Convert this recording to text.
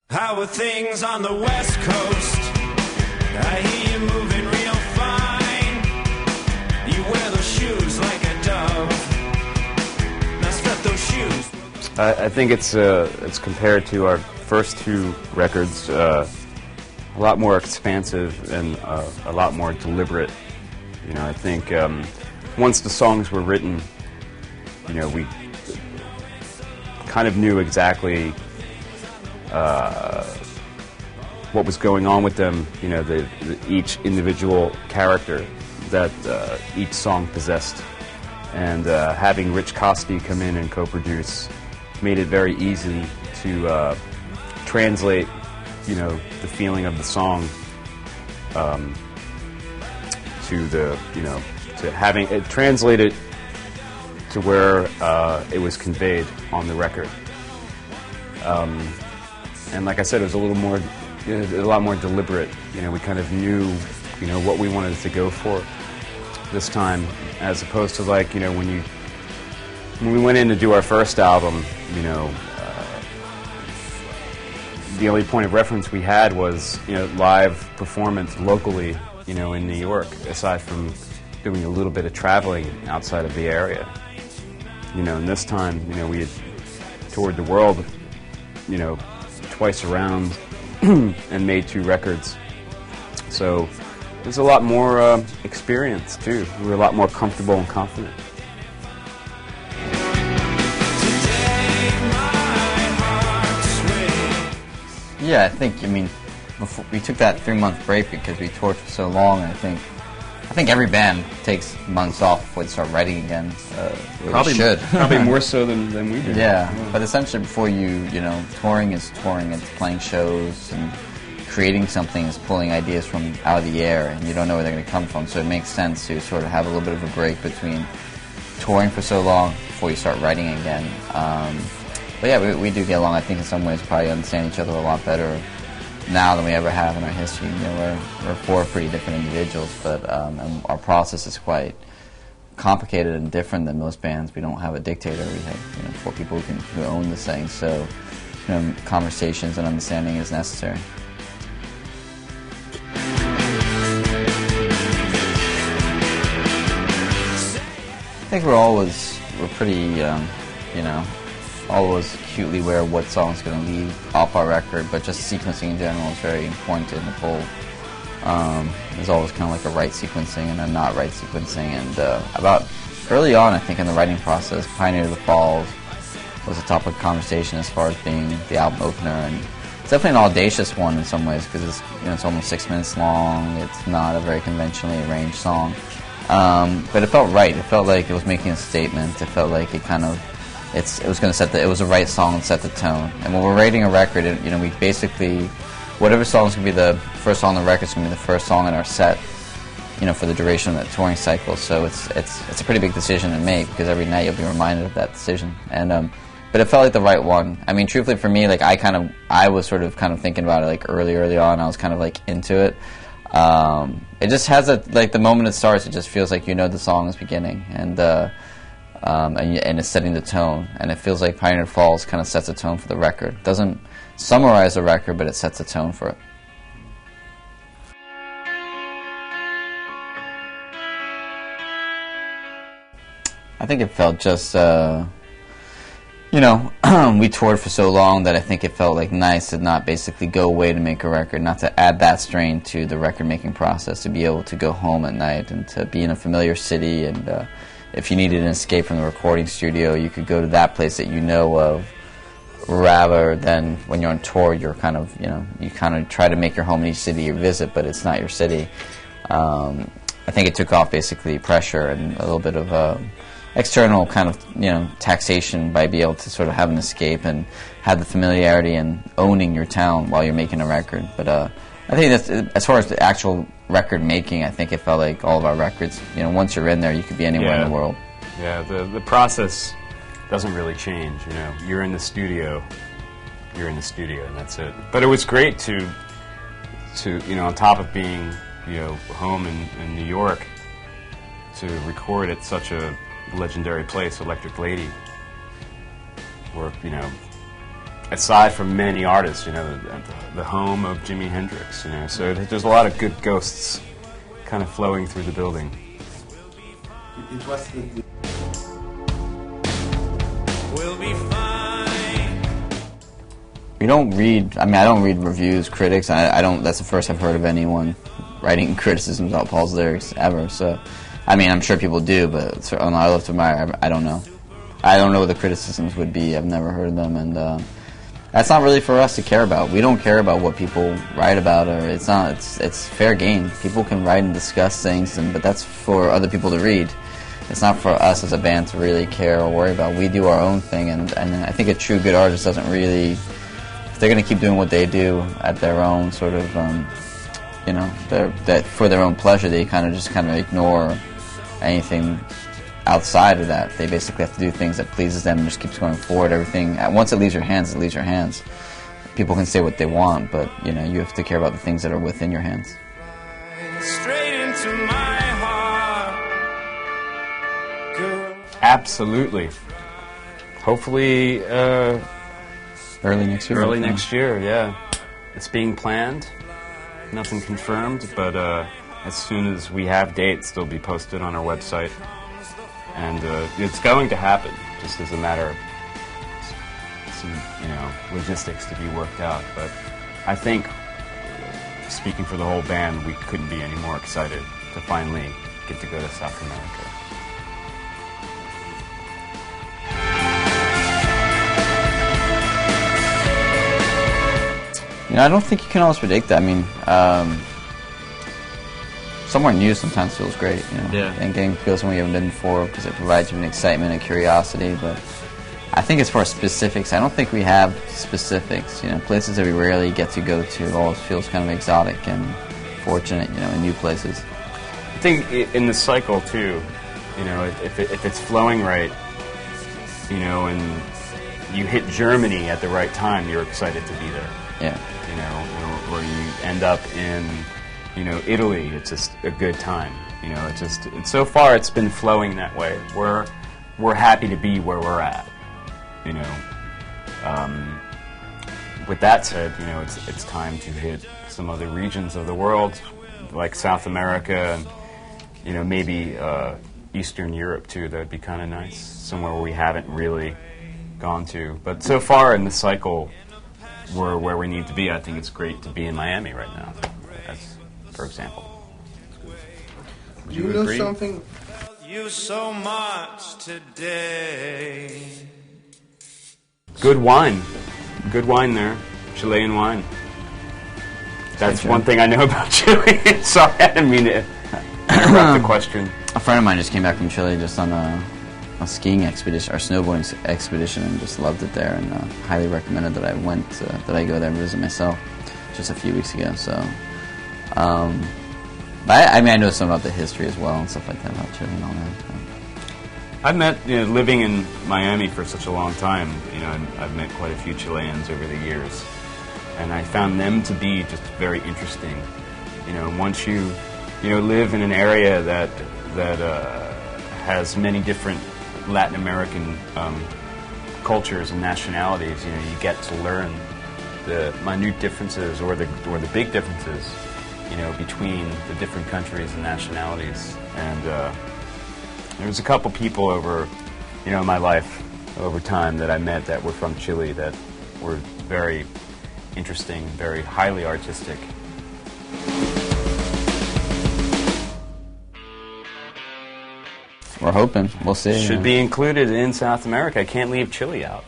How are things on the West Coast? I hear you moving real fine. You wear those shoes like a dove. Now strut those shoes. I think it's compared to our first two records, a lot more expansive and a lot more deliberate. You know, I think once the songs were written, you know, we kind of knew exactly what was going on with them. You know, each individual character that each song possessed, and having Rich Costey come in and co-produce made it very easy to translate, you know, the feeling of the song to the, you know, to having it translated to where it was conveyed on the record. And like I said, it was a little more, a lot more deliberate. You know, we kind of knew, you know, what we wanted to go for this time, as opposed to, like, you know, when we went in to do our first album, you know, the only point of reference we had was, you know, live performance locally, you know, in New York, aside from doing a little bit of traveling outside of the area. You know, and this time, you know, we had toured the world, you know, twice around and made 2 records. So there's a lot more experience, too. We were a lot more comfortable and confident. Yeah, I think, I mean, before we took that 3-month break because we toured for so long, and I think every band takes months off before they start writing again. Probably should. Probably more so than we do. Yeah, but essentially before you know, touring is touring, it's playing shows, and creating something is pulling ideas from out of the air, and you don't know where they're going to come from, so it makes sense to sort of have a little bit of a break between touring for so long before you start writing again. But yeah, we do get along. I think in some ways probably understand each other a lot better now than we ever have in our history. You know, we're 4 pretty different individuals, but and our process is quite complicated and different than most bands. We don't have a dictator. We have, you know, 4 people who own this thing. So, you know, conversations and understanding is necessary. I think we're pretty, you know, always acutely aware of what song's going to leave off our record, but just sequencing in general is very important in the whole. There's always kind of like a right sequencing and a not right sequencing, and about early on, I think in the writing process, Pioneer of the Falls was a topic of conversation as far as being the album opener, and it's definitely an audacious one in some ways because it's, you know, it's almost 6 minutes long. It's not a very conventionally arranged song, but it felt right. It felt like it was making a statement. It felt like it kind of it was going to set it was a right song and set the tone. And when we're writing a record, you know, we basically, whatever song is going to be the first song on the record is going to be the first song in our set, you know, for the duration of that touring cycle. So it's a pretty big decision to make because every night you'll be reminded of that decision. And but it felt like the right one. I mean, truthfully for me, like I was sort of kind of thinking about it like early on. I was kind of like into it. It just has like the moment it starts, it just feels like you know the song is beginning, and it's setting the tone, and it feels like Pioneer Falls kind of sets the tone for the record. It doesn't summarize the record, but it sets the tone for it. I think it felt just, you know, we toured for so long that I think it felt like nice to not basically go away to make a record, not to add that strain to the record-making process, to be able to go home at night and to be in a familiar city, and if you needed an escape from the recording studio, you could go to that place that you know of, rather than when you're on tour, you're kind of, you know, you kind of try to make your home in each city you visit, but it's not your city. I think it took off basically pressure and a little bit of external kind of, you know, taxation by being able to sort of have an escape and have the familiarity and owning your town while you're making a record. But I think that's, as far as the actual record making, I think it felt like all of our records, you know, once you're in there, you could be anywhere in the world. Yeah, the process doesn't really change, you know. You're in the studio, and that's it. But it was great to you know, on top of being, you know, home in New York, to record at such a legendary place, Electric Lady, where, you know, aside from many artists, the home of Jimi Hendrix, so there's a lot of good ghosts kind of flowing through the building. It was We'll be fine. You don't read, I don't read reviews, critics. I don't, that's the first I've heard of anyone writing criticisms about Paul's lyrics ever. So, I'm sure people do, but on I Love to Admire, I don't know. I don't know what the criticisms would be. I've never heard them, and that's not really for us to care about. We don't care about what people write about, or it's fair game. People can write and discuss things, but that's for other people to read. It's not for us as a band to really care or worry about. We do our own thing, and I think a true good artist doesn't really, if they're going to keep doing what they do at their own sort of, that for their own pleasure, they kind of ignore anything outside of that. They basically have to do things that pleases them and just keeps going forward. Everything, once it leaves your hands, it leaves your hands. People can say what they want, but you have to care about the things that are within your hands. Straight into my heart, girl. Absolutely. Hopefully, Early next year. early next year, yeah. It's being planned. Nothing confirmed, but as soon as we have dates, they'll be posted on our website. And it's going to happen, just as a matter of some, logistics to be worked out. But I think, speaking for the whole band, we couldn't be any more excited to finally get to go to South America. I don't think you can always predict that. Somewhere new sometimes feels great, Yeah. And getting to go somewhere you haven't been before because it provides you an excitement and curiosity. But I think as far as specifics, I don't think we have specifics. Places that we rarely get to go to always feels kind of exotic and fortunate, in new places. I think in the cycle too, if it's flowing right, and you hit Germany at the right time, you're excited to be there. Yeah. Or you end up in, Italy. It's just a good time. So far it's been flowing that way. We're happy to be where we're at. With that said, it's time to hit some other regions of the world, like South America, and maybe Eastern Europe too. That would be kind of nice. Somewhere where we haven't really gone to. But so far in the cycle, we're where we need to be. I think it's great to be in Miami right now, for example. Would you know agree? something? You so much today. Good wine there, Chilean wine. That's one thing I know about Chile. Sorry, I didn't mean to interrupt the question. A friend of mine just came back from Chile just on a skiing expedition or snowboarding expedition and just loved it there, and highly recommended that I go there and visit myself just a few weeks ago. So, I know some about the history as well and stuff like that about Chile and all that. I've met, living in Miami for such a long time, I've met quite a few Chileans over the years, and I found them to be just very interesting. Once you, live in an area that has many different Latin American cultures and nationalities, you get to learn the minute differences or the big differences, between the different countries and nationalities. And there was a couple people over, my life over time that I met that were from Chile that were very interesting, very highly artistic. We're hoping. We'll see. Should be included in South America. I can't leave Chile out.